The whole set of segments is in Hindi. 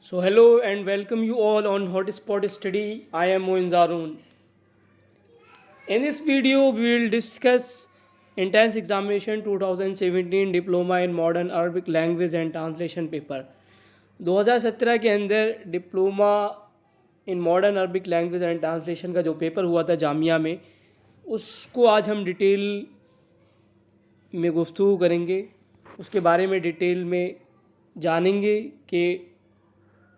So hello and welcome you all on Hotspot Study. I am Moin Zaroon. In this video, we will discuss Intense Examination 2017 Diploma in Modern Arabic Language and Translation paper. 2017 के अंदर diploma in modern Arabic language and translation का जो पेपर हुआ था जामिया में, उसको आज हम डिटेल में गुफ्तगू करेंगे। उसके बारे में डिटेल में जानेंगे कि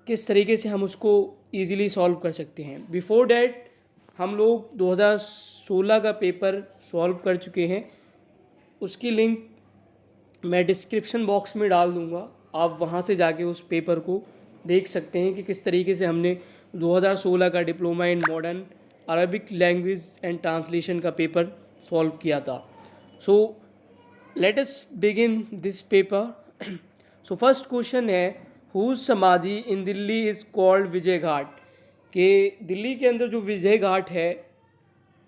किस तरीके से हम उसको ईज़िली सॉल्व कर सकते हैं। बिफोर डैट हम लोग 2016 का पेपर सॉल्व कर चुके हैं। उसकी लिंक मैं डिस्क्रिप्शन बॉक्स में डाल दूँगा, आप वहाँ से जाके उस पेपर को देख सकते हैं कि किस तरीके से हमने 2016 का diploma in modern Arabic language and translation का पेपर सॉल्व किया था। So let us begin this paper. So first question है, हुज समाधि इन दिल्ली इज़ कॉल्ड विजय घाट। कि दिल्ली के अंदर जो विजय घाट है,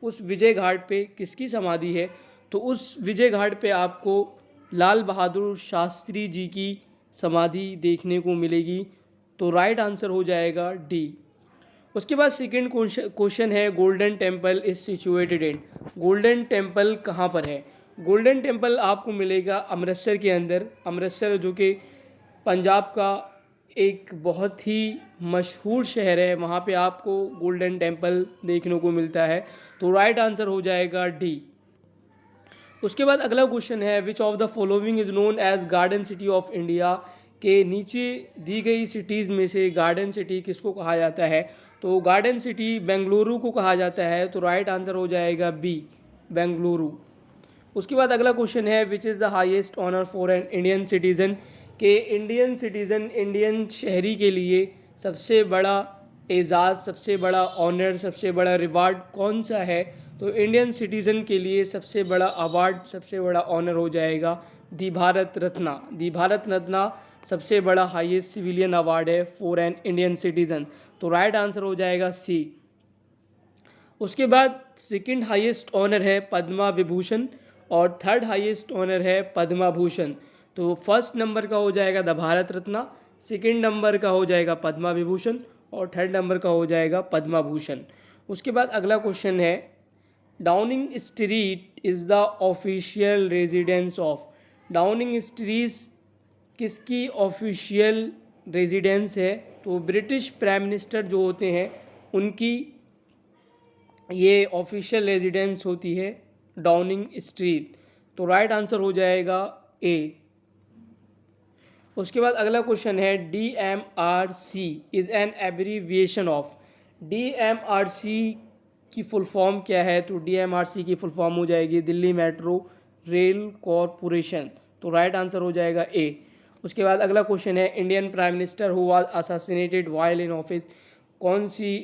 उस विजय घाट पे किसकी समाधि है? तो उस विजय घाट पे आपको लाल बहादुर शास्त्री जी की समाधि देखने को मिलेगी। तो राइट आंसर हो जाएगा डी। उसके बाद सेकंड क्वेश्चन है, golden temple is situated in. Golden temple कहाँ पर है? गोल्डन टेम्पल आपको मिलेगा अमृतसर के अंदर। अमृतसर जो कि पंजाब का एक बहुत ही मशहूर शहर है, वहाँ पे आपको गोल्डन टेम्पल देखने को मिलता है। तो राइट आंसर हो जाएगा डी। उसके बाद अगला क्वेश्चन है, which of the following is known as garden city of India. के नीचे दी गई सिटीज़ में से गार्डन सिटी किसको कहा जाता है? तो गार्डन सिटी बेंगलुरु को कहा जाता है। तो राइट आंसर हो जाएगा बी, बेंगलुरु। उसके बाद अगला क्वेश्चन है, which is the highest honour for an Indian citizen. के इंडियन सिटीज़न, इंडियन शहरी के लिए सबसे बड़ा एजाज़, सबसे बड़ा ऑनर, सबसे बड़ा रिवार्ड कौन सा है? तो इंडियन सिटीज़न के लिए सबसे बड़ा अवार्ड, सबसे बड़ा ऑनर हो जाएगा दी भारत रत्ना। दी भारत रत्ना सबसे बड़ा हाईएस्ट सिविलियन अवार्ड है फॉर एन इंडियन सिटीज़न। तो राइट आंसर हो जाएगा सी। उसके बाद सेकंड हाईएस्ट ऑनर है पद्मा विभूषण और थर्ड हाईएस्ट ऑनर है पद्मा भूषण। तो फर्स्ट नंबर का हो जाएगा the Bharat Ratna, second number का हो जाएगा पद्मा विभूषण और थर्ड नंबर का हो जाएगा पद्मा भूषण। उसके बाद अगला क्वेश्चन है, Downing street is the official residence of. Downing street किसकी ऑफिशियल रेजिडेंस है? तो ब्रिटिश प्राइम मिनिस्टर जो होते हैं उनकी ये ऑफिशियल रेजिडेंस होती है डाउनिंग स्ट्रीट। तो राइट आंसर हो जाएगा ए। उसके बाद अगला क्वेश्चन है, DMRC is an abbreviation of. DMRC की फुल फॉर्म क्या है? तो DMRC की फुल फॉर्म हो जाएगी दिल्ली मेट्रो रेल कॉरपोरेशन। तो राइट आंसर हो जाएगा ए। उसके बाद अगला क्वेश्चन है, Indian prime minister who was असासिनेटेड while in office. कौन सी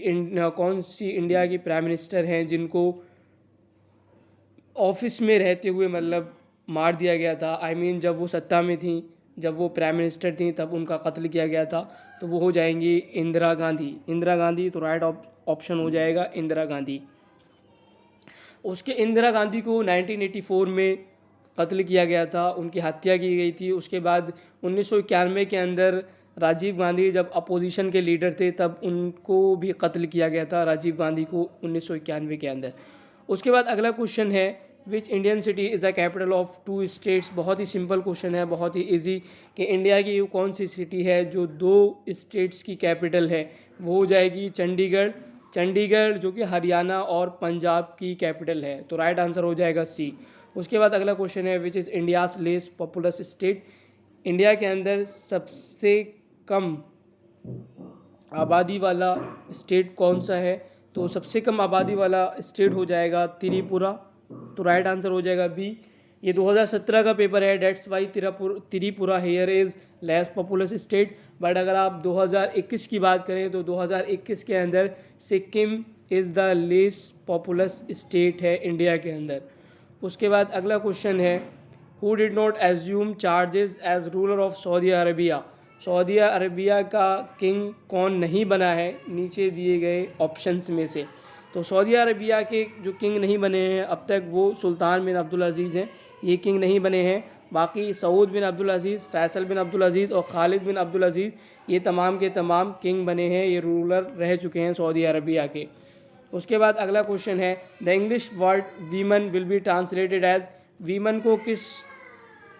इंडिया की प्राइम मिनिस्टर हैं जिनको ऑफिस में रहते हुए मतलब मार दिया गया था? आई मीन जब वो सत्ता में थी, जब वो प्राइम मिनिस्टर थी तब उनका कत्ल किया गया था। तो वो हो जाएंगी इंदिरा गांधी। इंदिरा गांधी। तो राइट ऑप्शन हो जाएगा इंदिरा गांधी। उसके इंदिरा गांधी को 1984 में कत्ल किया गया था, उनकी हत्या की गई थी। उसके बाद 1991 के अंदर राजीव गांधी जब अपोजिशन के लीडर थे तब उनको भी कत्ल किया गया था, राजीव गांधी को 1991 के अंदर। उसके बाद अगला क्वेश्चन है, which Indian city is the capital of two states. बहुत ही सिंपल क्वेश्चन है, बहुत ही इजी, कि इंडिया की कौन सी सिटी है जो दो स्टेट्स की कैपिटल है? वो हो जाएगी चंडीगढ़। चंडीगढ़ जो कि हरियाणा और पंजाब की कैपिटल है। तो राइट आंसर हो जाएगा सी। उसके बाद अगला क्वेश्चन है, which is India's less populous state. India के अंदर सबसे कम आबादी वाला स्टेट कौन सा है? तो सबसे कम आबादी वाला स्टेट हो जाएगा त्रिपुरा। तो राइट आंसर हो जाएगा बी। ये 2017 का पेपर है, that's why Tripura here is less populous state. But अगर आप 2021 की बात करें तो 2021 के अंदर Sikkim is the less populous state है इंडिया के अंदर। उसके बाद अगला क्वेश्चन है, who did not assume charges as ruler of Saudi Arabia. Saudi Arabia का किंग कौन नहीं बना है नीचे दिए गए ऑप्शंस में से? तो सऊदी अरेबिया के जो किंग नहीं बने हैं अब तक वो सुल्तान बिन अब्दुल अजीज़ हैं, ये किंग नहीं बने हैं। बाकी सऊद बिन अब्दुल अज़ीज़, फैसल बिन अब्दुल अज़ीज़ और खालिद बिन अब्दुल अज़ीज़ ये तमाम के तमाम किंग बने हैं, ये रूलर रह चुके हैं सऊदी अरबिया के। उसके बाद अगला क्वेश्चन है the English word women will be translated as, women को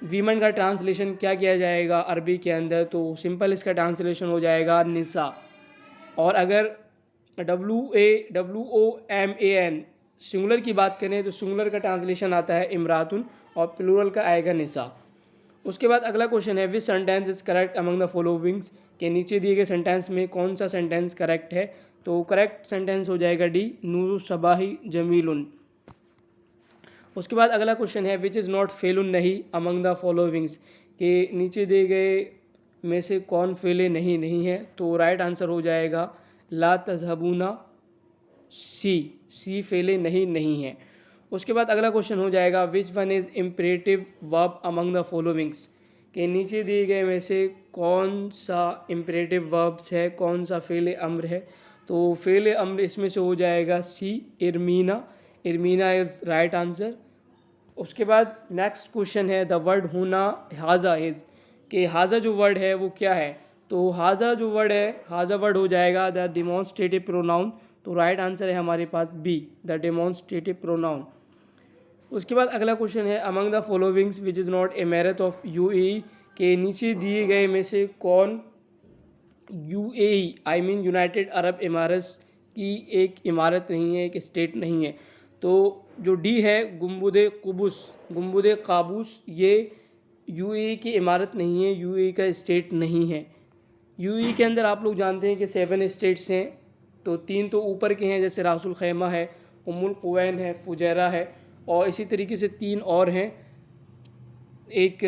वीमन का ट्रांसलेशन क्या किया जाएगा अरबी के अंदर? तो सिंपल इसका ट्रांसलेशन हो जाएगा निसा। और अगर WAMAN सिंगुलर की बात करें तो सिंगुलर का ट्रांसलेशन आता है इमरातुन और प्लूरल का आएगा निसा। उसके बाद अगला क्वेश्चन है विच sentence is correct among the followings, के नीचे दिए गए सेंटेंस में कौन सा सेंटेंस करेक्ट है? तो करेक्ट सेंटेंस हो जाएगा डी, नूर सबाही जमीलुन। उसके बाद अगला क्वेश्चन है विच इज़ नॉट फेलुन नहीं अमंग द फॉलोइंग्स, के नीचे दिए गए में से कौन फेले नहीं है? तो राइट आंसर हो जाएगा ला तज़हबूना, सी फेले नहीं है। उसके बाद अगला क्वेश्चन हो जाएगा which one is imperative verb among the followings, के नीचे दिए गए में से कौन सा इम्परेटिव वर्ब्स है, कौन सा फेले अम्र है? तो फेले अम्र इसमें से हो जाएगा सी, इरमीना इज़ राइट आंसर। उसके बाद नेक्स्ट क्वेश्चन है द वर्ड हुना हाजा इज़, कि हाजा जो वर्ड है वो क्या है? तो हाजा जो वर्ड है, हाजा वर्ड हो जाएगा द डिमॉन्स्ट्रेटिव प्रोनाउन। तो राइट आंसर है हमारे पास बी, द डिमॉन्स्ट्रेटिव प्रोनाउन। उसके बाद अगला क्वेश्चन है among the followings which is not इमारत ऑफ UAE, के नीचे दिए गए में से कौन UAE I mean United Arab इमारत की एक इमारत नहीं है, एक स्टेट नहीं है? तो जो डी है गुम्बुद काबूस, ये UAE की इमारत नहीं है, UAE का स्टेट नहीं है। UAE के अंदर आप लोग जानते हैं कि 7 स्टेट्स हैं, तो 3 तो ऊपर के हैं जैसे रासुल खैमा है, उम्मुल कुवैन है, फुजैरा है, और इसी तरीके से 3 और हैं, एक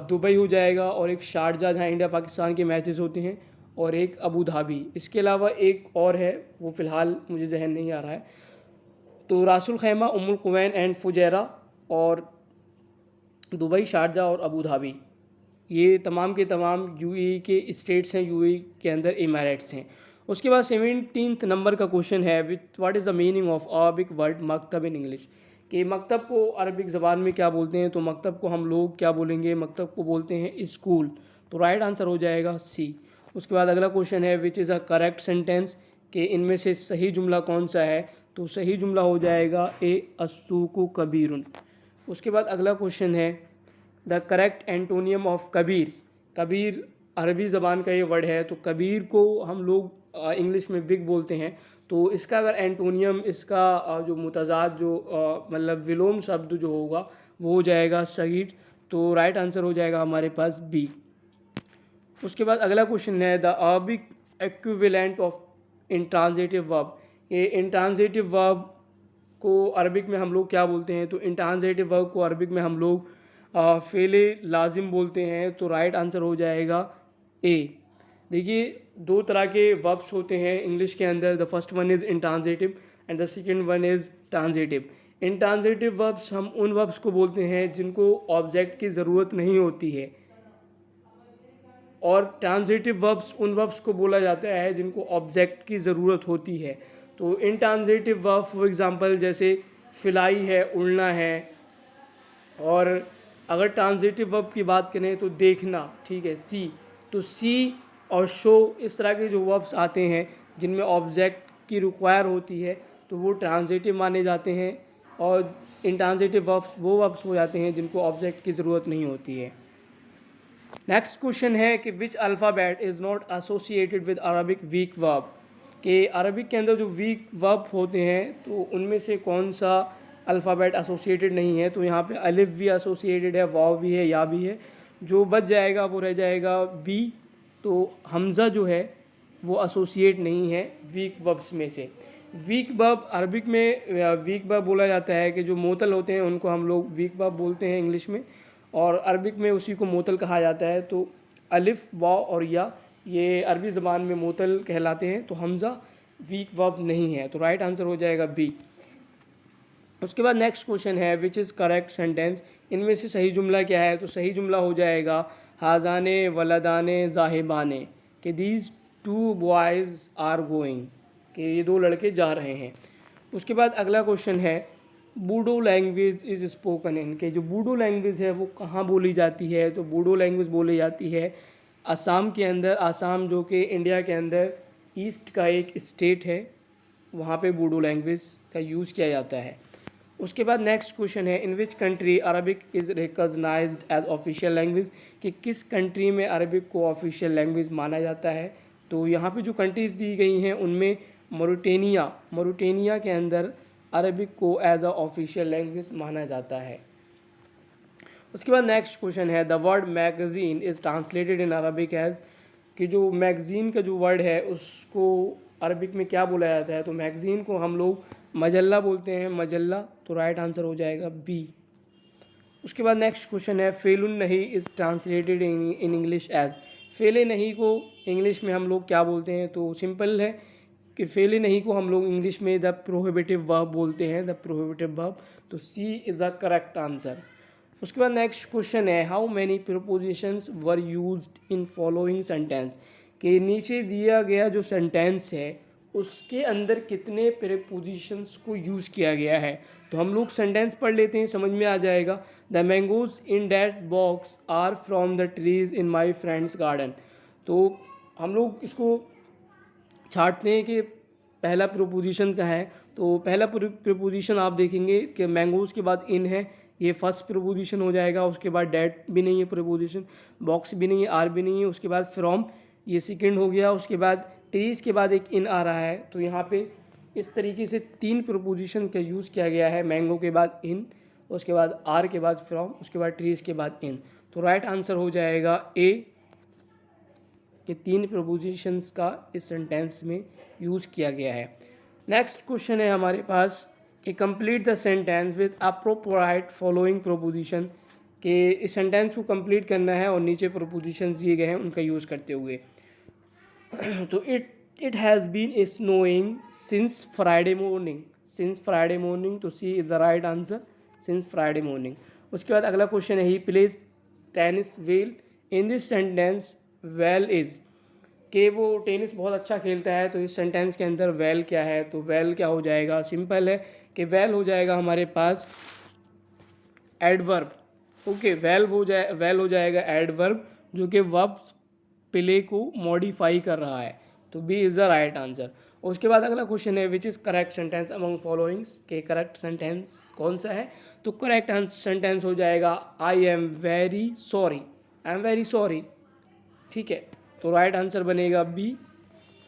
दुबई हो जाएगा और एक शारजा जहाँ इंडिया पाकिस्तान के मैचेस होते हैं, और एक अबू धाबी। इसके अलावा एक और है वो फ़िलहाल मुझे जहन नहीं आ रहा है। तो रासुल खैमा, उम्मुल कुवैन एंड फुजैरा, और दुबई, शारजा और अबू धाबी, ये तमाम के तमाम UAE के स्टेट्स हैं, UAE के अंदर इमारट्स हैं। उसके बाद 17th नंबर का क्वेश्चन है what is the meaning of Arabic word मकतब इन इंग्लिश, कि मकतब को अरबिक ज़बान में क्या बोलते हैं? तो मकतब को हम लोग क्या बोलेंगे? मकतब को बोलते हैं स्कूल। तो राइट आंसर हो जाएगा सी। उसके बाद अगला क्वेश्चन है which is a correct sentence, कि इनमें से सही जुमला कौन सा है? तो सही जुमला हो जाएगा ए अस्सूकु कबीरुन। उसके बाद अगला क्वेश्चन है the correct antonym of Kabir, Kabir अरबी ज़बान का ये वर्ड है, तो कबीर को हम लोग इंग्लिश में बिग बोलते हैं, तो इसका अगर एंटोनियम, इसका जो मुतज़ाद जो मतलब विलोम शब्द जो होगा वो हो जाएगा सगीर। तो राइट आंसर हो जाएगा हमारे पास बी। उसके बाद अगला क्वेश्चन है the Arabic equivalent of intransitive verb, ये इंट्रांजिटिव वर्ब को अरबिक में हम लोग क्या बोलते हैं? तो इंट्रांजिटिव वर्ब को अरबिक में हम लोग फ़ेले लाजिम बोलते हैं। तो राइट आंसर हो जाएगा ए। देखिए 2 तरह के वर्ब्स होते हैं इंग्लिश के अंदर, the first one is intransitive and the second one is transitive. Intransitive verbs हम उन वर्ब्स को बोलते हैं जिनको ऑब्जेक्ट की ज़रूरत नहीं होती है, और ट्रांजिटिव वर्ब्स उन वर्ब्स को बोला जाता है जिनको ऑब्जेक्ट की ज़रूरत होती है। तो इंट्रांजिटिव वर्ब फॉर एग्जांपल जैसे फिलाई है, उड़ना है, और अगर ट्रांजिटिव वर्ब की बात करें तो देखना, ठीक है, सी। तो सी और शो, इस तरह के जो वर्ब्स आते हैं जिनमें ऑब्जेक्ट की रिक्वायर होती है तो वो ट्रांजिटिव माने जाते हैं, और इंट्रांजिटिव वर्ब्स वो वर्ब्स हो जाते हैं जिनको ऑब्जेक्ट की ज़रूरत नहीं होती है। नेक्स्ट क्वेश्चन है कि which alphabet is not associated with Arabic weak verb, कि अरबिक के अंदर जो वीक वर्ब होते हैं तो उनमें से कौन सा अल्फ़ाबेट एसोसिएटेड नहीं है? तो यहाँ पे अलिफ भी एसोसिएटेड है, वाव भी है, या भी है। जो बच जाएगा वो रह जाएगा बी। तो हमज़ा जो है वो एसोसिएट नहीं है वीक वर्ब्स में से। वीक वर्ब अरबिक में वीक वर्ब बोला जाता है कि जो मोतल होते हैं उनको हम लोग वीक वर्ब बोलते हैं इंग्लिश में, और अरबिक में उसी को मोतल कहा जाता है। तो अलिफ, वाव और या ये अरबी ज़बान में मोतल कहलाते हैं, तो हमज़ा वीक वर्ब नहीं है। तो राइट आंसर हो जाएगा बी। उसके बाद नेक्स्ट क्वेश्चन है विच इज़ करेक्ट सेंटेंस, इनमें से सही जुमला क्या है? तो सही जुमला हो जाएगा हाजाने वलदाने जाहिबाने, कि दीज 2 बॉयज़ आर गोइंग, कि ये 2 लड़के जा रहे हैं। उसके बाद अगला क्वेश्चन है बूडो लैंग्वेज इज़ स्पोकन इन, के जो बूडो लैंग्वेज है वो कहाँ बोली जाती है, तो बूडो लैंग्वेज बोली जाती है असम के अंदर। असम जो कि इंडिया के अंदर ईस्ट का एक स्टेट है, वहाँ पे बूडो लैंग्वेज का यूज़ किया जाता है। उसके बाद नेक्स्ट क्वेश्चन है, in which country Arabic is recognised as official language, कि किस कंट्री में अरबिक को ऑफिशियल लैंग्वेज माना जाता है। तो यहाँ पे जो कंट्रीज़ दी गई हैं उनमें मोरिटेनिया के अंदर अरबिक को एज अ ऑफिशियल लैंग्वेज माना जाता है। उसके बाद नेक्स्ट क्वेश्चन है, the word magazine is translated in Arabic as, कि जो मैगज़ीन का जो वर्ड है उसको अरबिक में क्या बोला जाता है, तो मैगज़ीन को हम लोग मजल्ला बोलते हैं, मजल्ला। तो राइट आंसर हो जाएगा बी। उसके बाद नेक्स्ट क्वेश्चन है, फेलुन नहीं is translated in English as, फेले नहीं को इंग्लिश में हम लोग क्या बोलते हैं, तो सिंपल है कि फेले नहीं को हम लोग इंग्लिश में द प्रोहिबिटिव वर्ब बोलते हैं, द प्रोहिबिटिव वर्ब। तो C is the correct answer. उसके बाद नेक्स्ट क्वेश्चन है, how many prepositions were used in following sentence, कि नीचे दिया गया जो सेंटेंस है उसके अंदर कितने प्रीपोजिशंस को यूज़ किया गया है। तो हम लोग सेंटेंस पढ़ लेते हैं, समझ में आ जाएगा। The mangoes in that box are from the trees in my friend's garden. तो हम लोग इसको छांटते हैं कि पहला प्रीपोजिशन का है। तो पहला प्रीपोजिशन आप देखेंगे कि मैंगोज के बाद इन है, ये फर्स्ट प्रीपोजिशन हो जाएगा। उसके बाद डैट भी नहीं है प्रीपोजिशन, बॉक्स भी नहीं है, आर भी नहीं है। उसके बाद फ्रॉम, ये सेकंड हो गया। उसके बाद ट्रीज के बाद एक इन आ रहा है। तो यहाँ पे इस तरीके से 3 प्रीपोजिशन का यूज़ किया गया है, मैंगो के बाद इन, उसके बाद आर के बाद फ्रॉम, उसके बाद ट्रीज के बाद इन। तो राइट आंसर हो जाएगा ए, कि 3 प्रपोजिशंस का इस सेंटेंस में यूज़ किया गया है। नेक्स्ट क्वेश्चन है हमारे पास कि complete the sentence with appropriate following proposition, कि इस सेंटेंस को कंप्लीट करना है और नीचे प्रोपोजिशंस दिए गए हैं उनका यूज़ करते हुए। तो it has been snowing since Friday morning, since Friday morning. तो C is the right answer, since Friday morning. उसके बाद अगला क्वेश्चन है, he plays tennis well in this sentence, well is, कि वो टेनिस बहुत अच्छा खेलता है। तो इस सेंटेंस के अंदर वेल क्या है, तो वेल क्या हो जाएगा, सिंपल है कि वेल हो जाएगा हमारे पास एडवर्ब। ओके, वेल हो जाएगा एडवर्ब, जो कि वर्ब्स प्ले को मॉडिफाई कर रहा है। तो B is the right answer. उसके बाद अगला क्वेश्चन है, which is correct sentence among followings, के करेक्ट सेंटेंस कौन सा है। तो करेक्ट सेंटेंस हो जाएगा I am very sorry, I am very sorry. ठीक है, तो राइट आंसर बनेगा B,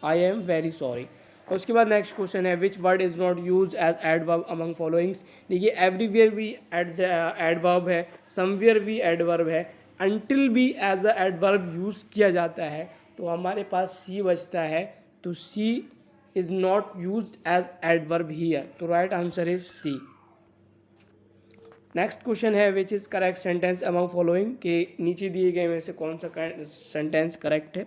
I am very sorry. और उसके बाद नेक्स्ट क्वेश्चन है, which word is not use as adverb among followings. देखिए, एवरीवेयर भी एडवर्ब है, समवेयर भी एडवर्ब है, अनटिल भी एज अ एडवर्ब यूज़ किया जाता है। तो हमारे पास सी बचता है, तो C is not use as adverb here. तो right answer is C. Next question है, which is correct sentence among following, के नीचे दिए गए में से कौन सा सेंटेंस करेक्ट है।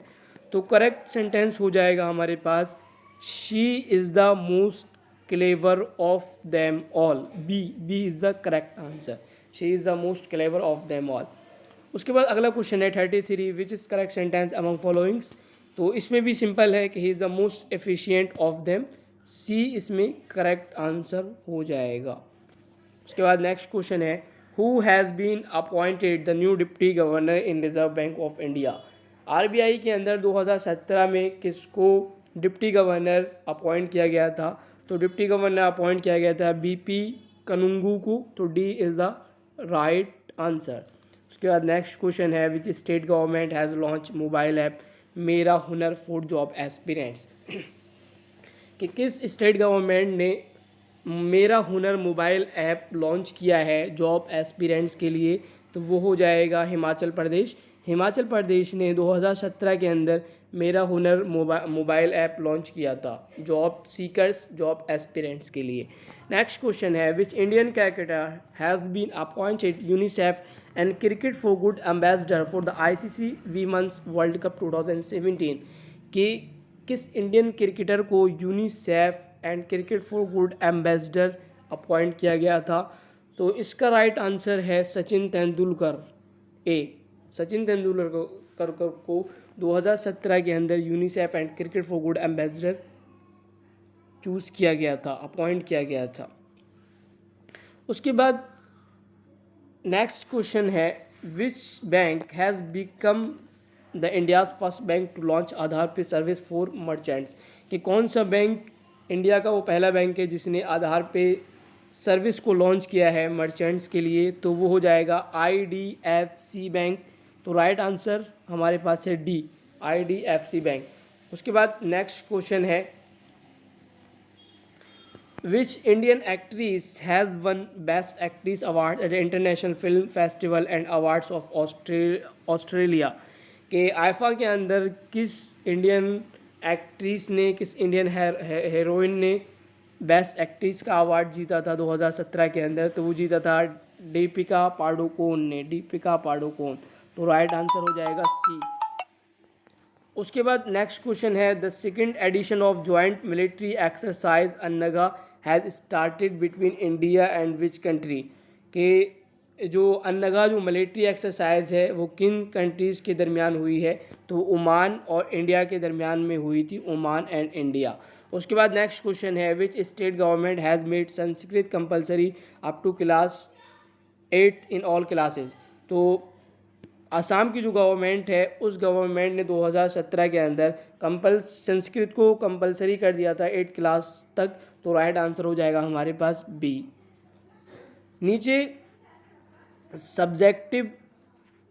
तो करेक्ट सेंटेंस हो जाएगा हमारे पास, she is the most clever of them all. B is the correct answer, she is the most clever of them all. उसके बाद अगला क्वेश्चन है 33, which is correct sentence among followings. तो इसमें भी सिंपल है कि he is the most efficient of them, C इसमें करेक्ट आंसर हो जाएगा। उसके बाद नेक्स्ट क्वेश्चन है, who has been appointed the new deputy governor in reserve bank of India. RBI के अंदर 2017 में किसको डिप्टी गवर्नर अपॉइंट किया गया था। तो डिप्टी गवर्नर अपॉइंट किया गया था बीपी कनुंगू को। तो D is the right answer. उसके बाद नेक्स्ट क्वेश्चन है, which state government has launch mobile app मेरा हुनर फॉर जॉब एस्पिरेंट्स, कि किस स्टेट गवर्नमेंट ने मेरा हुनर मोबाइल ऐप लॉन्च किया है जॉब एस्पिरेंट्स के लिए। तो वो हो जाएगा हिमाचल प्रदेश। हिमाचल प्रदेश ने 2017 के अंदर मेरा हुनर मोबाइल ऐप लॉन्च किया था जॉब सीकर्स, जॉब एस्पिरेंट्स के लिए। नेक्स्ट क्वेश्चन है, which Indian cricketer has been appointed UNICEF and cricket for good ambassador for the ICC women's world cup 2017, कि किस इंडियन क्रिकेटर को UNICEF and cricket for good ambassador appoint किया गया था। तो इसका राइट आंसर है सचिन तेंदुलकर। ए, सचिन तेंदुलकर को 2017 के अंदर UNICEF and cricket for good ambassador choose किया गया था, अपॉइंट किया गया था। उसके बाद नेक्स्ट क्वेश्चन है, which bank has become the India's first bank to launch Aadhaar pay service for merchants, कि कौन सा बैंक इंडिया का वो पहला बैंक है जिसने आधार पे सर्विस को लॉन्च किया है मर्चेंट्स के लिए, तो वो हो जाएगा IDFC बैंक। तो राइट आंसर हमारे पास है डी, IDFC बैंक। उसके बाद नेक्स्ट क्वेश्चन है, which Indian actress has one best actress award eight international film festival and awards of Australia, के आईफा के अंदर किस इंडियन एक्ट्रेस ने, किस इंडियन हीरोइन ने बेस्ट एक्ट्रेस का अवार्ड जीता था 2017 के अंदर, तो वो जीता था दीपिका पाडुकोन ने, दीपिका पाडुकोन। तो राइट आंसर हो जाएगा सी। उसके बाद नेक्स्ट क्वेश्चन है, the second edition of joint military exercise अन्नगा has started between India and which country, के जो अन्नगा जो मिलिट्री एक्सरसाइज है वो किन कंट्रीज़ के दरमियान हुई है, तो ओमान और इंडिया के दरमियान में हुई थी, ओमान एंड इंडिया। उसके बाद नेक्स्ट क्वेश्चन है, which state government has made Sanskrit compulsory up to class 8 in all classes, तो आसाम की जो गवर्नमेंट है उस गवर्नमेंट ने 2017 के अंदर संस्कृत को कंपलसरी कर दिया था 8 क्लास तक। तो राइट आंसर हो जाएगा हमारे पास बी। नीचे सब्जेक्टिव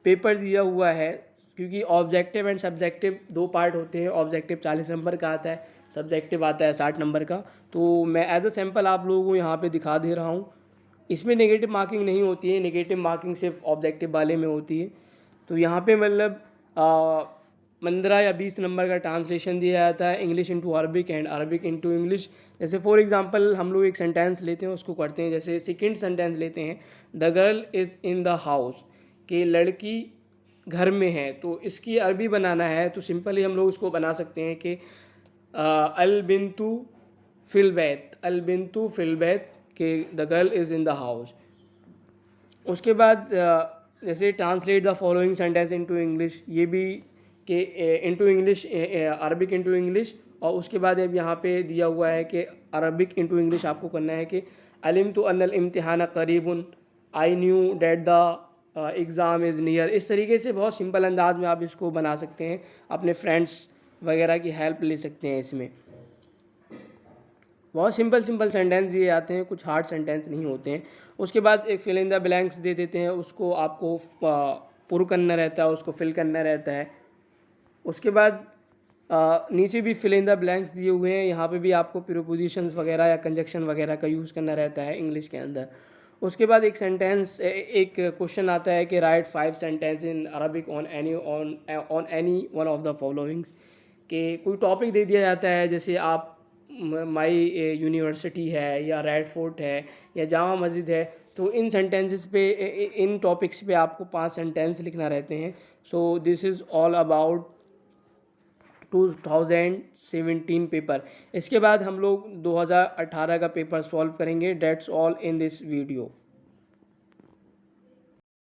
पेपर दिया हुआ है, क्योंकि ऑब्जेक्टिव एंड सब्जेक्टिव दो पार्ट होते हैं। ऑब्जेक्टिव 40 नंबर का आता है, सब्जेक्टिव आता है 60 नंबर का। तो मैं एज अ सैम्पल आप लोगों को यहाँ पे दिखा दे रहा हूँ। इसमें नेगेटिव मार्किंग नहीं होती है, नेगेटिव मार्किंग सिर्फ ऑब्जेक्टिव वाले में होती है। तो यहाँ पे मतलब 15 या 20 नंबर का ट्रांसलेशन दिया जाता है, English into Arabic and Arabic into English. जैसे फॉर एग्जांपल हम लोग एक सेंटेंस लेते हैं, उसको करते हैं। जैसे सेकंड सेंटेंस लेते हैं, the girl is in the house, कि लड़की घर में है। तो इसकी अरबी बनाना है तो सिंपली हम लोग इसको बना सकते हैं कि अल बिंतु फिल बैत, अल बिंतु फिल बैत, कि the girl is in the house. उसके बाद जैसे translate the following sentence into English, ये भी कि into English, Arabic into English. और उसके बाद अब यहाँ पे दिया हुआ है कि अरबिक इनटू इंग्लिश आपको करना है कि अलिम तो अनल इम्तिहान करीबुन, I knew that the exam is near. इस तरीके से बहुत सिंपल अंदाज में आप इसको बना सकते हैं, अपने फ्रेंड्स वगैरह की हेल्प ले सकते हैं। इसमें बहुत सिंपल सेंटेंस दिए जाते हैं, कुछ हार्ड सेंटेंस नहीं होते हैं। उसके बाद एक फिल इन द ब्लैंक्स दे देते हैं, उसको आपको पुर करना रहता है, उसको फिल करना रहता है। उसके बाद नीचे भी फिल इन द ब्लैंक्स दिए हुए हैं, यहाँ पे भी आपको प्रीपोजिशंस वगैरह या कंजक्शन वगैरह का यूज़ करना रहता है इंग्लिश के अंदर। उसके बाद एक सेंटेंस, एक क्वेश्चन आता है कि right 5 sentence in Arabic on any one of the followings, कि कोई टॉपिक दे दिया जाता है, जैसे आप माई यूनिवर्सिटी है या रेड फोर्ट है या जामा मस्जिद है, तो इन सेंटेंसेस पे, इन टॉपिक्स पे आपको 5 सेंटेंस लिखना रहते हैं। So this is all about 2017 paper. इसके बाद हम लोग 2018 का पेपर सॉल्व करेंगे। That's all in this video.